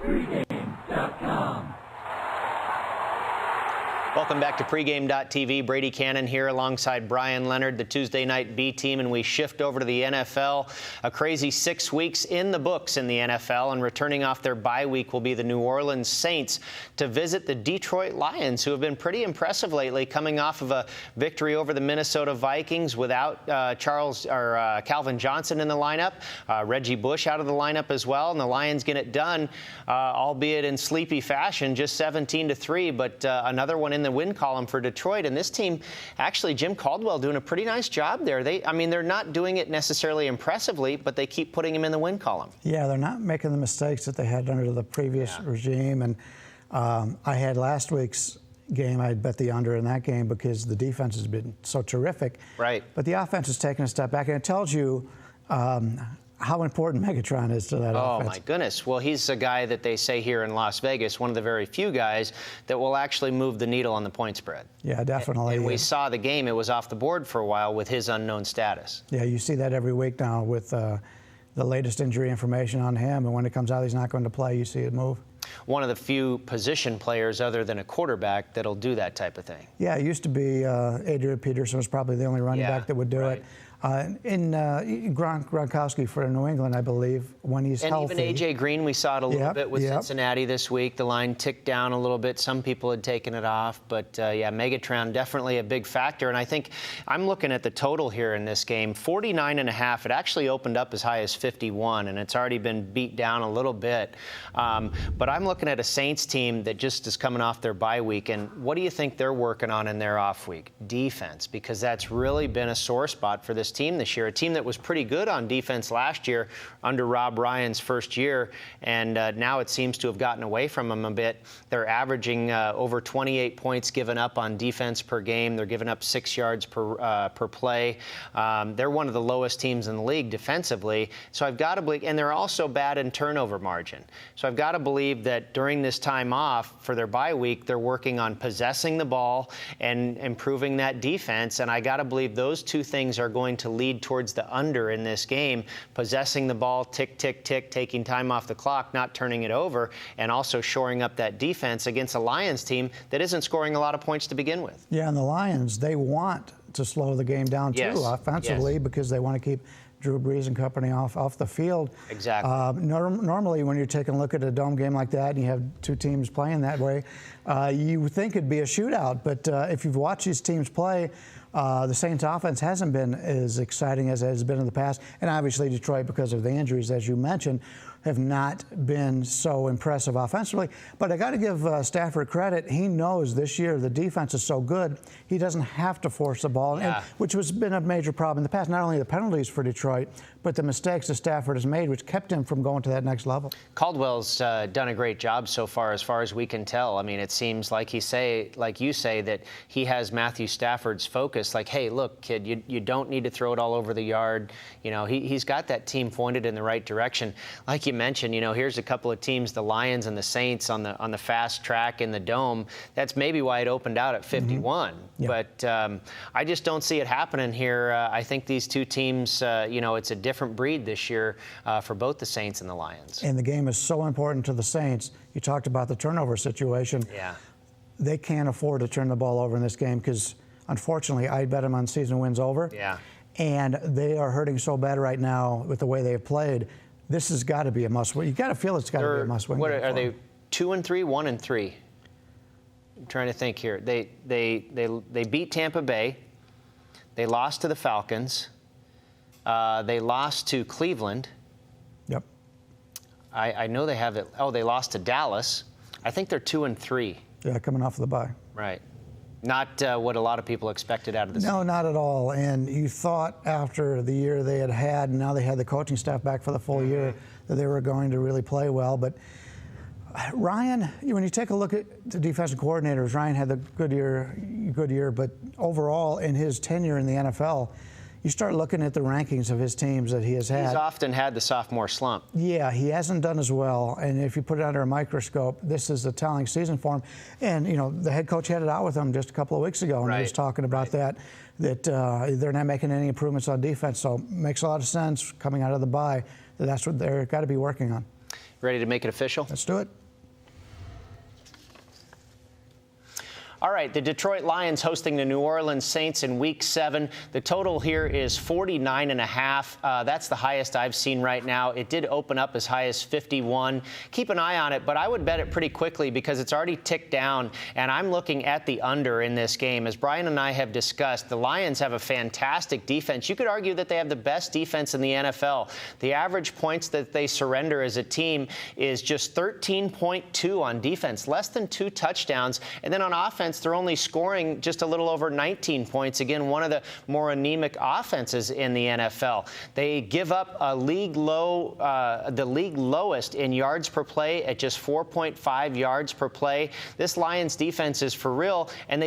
Pregame.com. Welcome back to Pregame.tv. Brady Kannon here alongside Bryan Leonard, the Tuesday night B team, and we shift over to the NFL. A crazy 6 weeks in the books in the NFL, and returning off their bye week will be the New Orleans Saints to visit the Detroit Lions, who have been pretty impressive lately, coming off of a victory over the Minnesota Vikings without Calvin Johnson in the lineup. Reggie Bush out of the lineup as well, and the Lions get it done, albeit in sleepy fashion, just 17-3, but another one in the win column for Detroit. And this team, actually, Jim Caldwell doing a pretty nice job there. They're not doing it necessarily impressively, but they keep putting him in the win column. Yeah, they're not making the mistakes that they had under the previous regime. And I had last week's game, I bet the under in that game because the defense has been so terrific. Right. But the offense is taking a step back, and it tells you how important Megatron is to that offense. Oh, my goodness. Well, he's a guy that they say here in Las Vegas, one of the very few guys that will actually move the needle on the point spread. Yeah, definitely. And we saw the game. It was off the board for a while with his unknown status. Yeah, you see that every week now with the latest injury information on him. And when it comes out he's not going to play, you see it move. One of the few position players other than a quarterback that'll do that type of thing. Yeah, it used to be Adrian Peterson was probably the only running back that would do it. Gronkowski for New England, I believe, when he's healthy. And even A.J. Green, we saw it a little bit with Cincinnati this week. The line ticked down a little bit. Some people had taken it off. But, yeah, Megatron definitely a big factor. And I think I'm looking at the total here in this game, 49.5. It actually opened up as high as 51, and it's already been beat down a little bit. But I'm looking at a Saints team that just is coming off their bye week. And what do you think they're working on in their off week? Defense, because that's really been a sore spot for this team this year, a team that was pretty good on defense last year under Rob Ryan's first year, and now it seems to have gotten away from him a bit. They're averaging over 28 points given up on defense per game. They're giving up 6 yards per play. They're one of the lowest teams in the league defensively, so I've got to believe, and they're also bad in turnover margin. So I've got to believe that during this time off for their bye week, they're working on possessing the ball and improving that defense, and I got to believe those two things are going to lead towards the under in this game, possessing the ball, tick, tick, tick, taking time off the clock, not turning it over, and also shoring up that defense against a Lions team that isn't scoring a lot of points to begin with. Yeah, and the Lions, they want to slow the game down too offensively because they want to keep Drew Brees and company off the field. Exactly. Normally, when you're taking a look at a dome game like that and you have two teams playing that way, you think it'd be a shootout. But if you've watched these teams play, the Saints offense hasn't been as exciting as it has been in the past. And obviously Detroit, because of the injuries, as you mentioned, have not been so impressive offensively. But I got to give Stafford credit. He knows this year the defense is so good, he doesn't have to force the ball, which has been a major problem in the past. Not only the penalties for Detroit, but the mistakes that Stafford has made, which kept him from going to that next level. Caldwell's done a great job so far as we can tell. I mean, it seems like you say, that he has Matthew Stafford's focus. Like, hey, look, kid, you don't need to throw it all over the yard. You know, he's got that team pointed in the right direction. Like you mentioned, you know, here's a couple of teams, the Lions and the Saints on the fast track in the dome. That's maybe why it opened out at 51. But I just don't see it happening here. I think these two teams, it's a different breed this year for both the Saints and the Lions. And the game is so important to the Saints. You talked about the turnover situation. Yeah. They can't afford to turn the ball over in this game because, unfortunately, I bet them on season wins over. Yeah. And they are hurting so bad right now with the way they have played. This has got to be a must-win. You got to feel it's got to be a must-win. What are they? 2-3, 1-3. I'm trying to think here. They beat Tampa Bay. They lost to the Falcons. They lost to Cleveland. Yep. I know they have it. Oh, they lost to Dallas. I think they're 2-3. Yeah, coming off of the bye. Right. Not what a lot of people expected out of this. No, not at all. And you thought after the year they had, and now they had the coaching staff back for the full year, that they were going to really play well. But Ryan, when you take a look at the defensive coordinators, Ryan had a good year, but overall in his tenure in the NFL, you start looking at the rankings of his teams that he has had. He's often had the sophomore slump. Yeah, he hasn't done as well. And if you put it under a microscope, this is a telling season for him. And, you know, the head coach had it out with him just a couple of weeks ago, and he was talking about that they're not making any improvements on defense. So it makes a lot of sense coming out of the bye that's what they're got to be working on. Ready to make it official? Let's do it. All right, the Detroit Lions hosting the New Orleans Saints in Week 7. The total here is 49.5. That's the highest I've seen right now. It did open up as high as 51. Keep an eye on it, but I would bet it pretty quickly because it's already ticked down, and I'm looking at the under in this game. As Bryan and I have discussed, the Lions have a fantastic defense. You could argue that they have the best defense in the NFL. The average points that they surrender as a team is just 13.2 on defense, less than 2 touchdowns, and then on offense, they're only scoring just a little over 19 points. Again, one of the more anemic offenses in the NFL. They give up a league low, the league lowest in yards per play at just 4.5 yards per play. This Lions defense is for real, and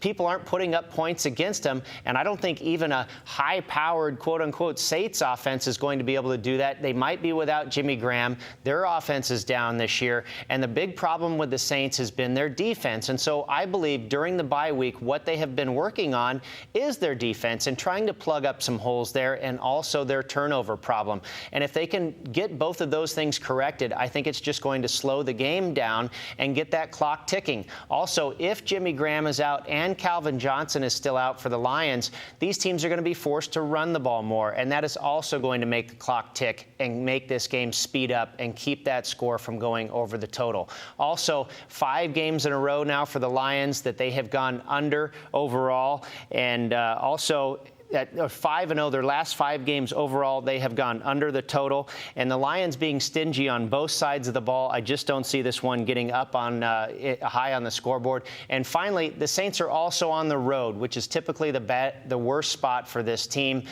people aren't putting up points against them. And I don't think even a high-powered, quote-unquote, Saints offense is going to be able to do that. They might be without Jimmy Graham. Their offense is down this year, and the big problem with the Saints has been their defense. And so I believe during the bye week, what they have been working on is their defense and trying to plug up some holes there, and also their turnover problem. And if they can get both of those things corrected, I think it's just going to slow the game down and get that clock ticking. Also, if Jimmy Graham is out and Calvin Johnson is still out for the Lions, these teams are going to be forced to run the ball more, and that is also going to make the clock tick and make this game speed up and keep that score from going over the total. Also, 5 games in a row now for the Lions that they have gone under overall, and also at 5-0, their last 5 games overall, they have gone under the total. And the Lions being stingy on both sides of the ball, I just don't see this one getting up on high on the scoreboard. And finally, the Saints are also on the road, which is typically the worst spot for this team.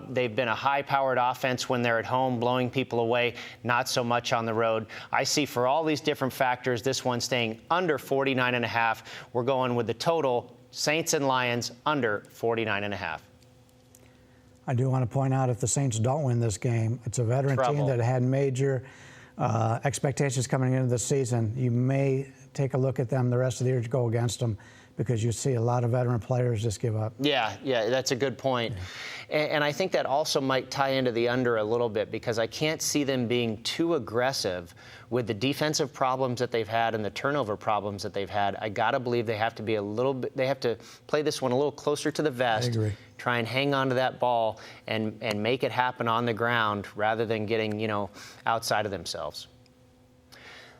They've been a high-powered offense when they're at home, blowing people away, not so much on the road. I see for all these different factors, this one staying under 49.5. We're going with the total, Saints and Lions, under 49.5. I do want to point out, if the Saints don't win this game, it's a veteran team that had major expectations coming into the season. You may take a look at them the rest of the year to go against them, because you see a lot of veteran players just give up. Yeah, that's a good point. Yeah. And I think that also might tie into the under a little bit, because I can't see them being too aggressive with the defensive problems that they've had and the turnover problems that they've had. I got to believe they have to be they have to play this one a little closer to the vest. I agree. Try and hang on to that ball and make it happen on the ground rather than getting, outside of themselves.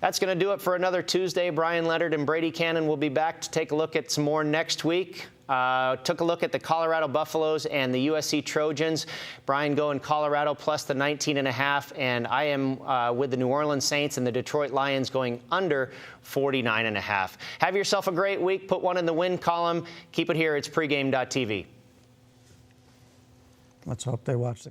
That's going to do it for another Tuesday. Bryan Leonard and Brady Kannon will be back to take a look at some more next week. Took a look at the Colorado Buffaloes and the USC Trojans. Bryan going Colorado plus the 19.5, and I am with the New Orleans Saints and the Detroit Lions going under 49.5. Have yourself a great week. Put one in the win column. Keep it here. It's pregame.tv. Let's hope they watch the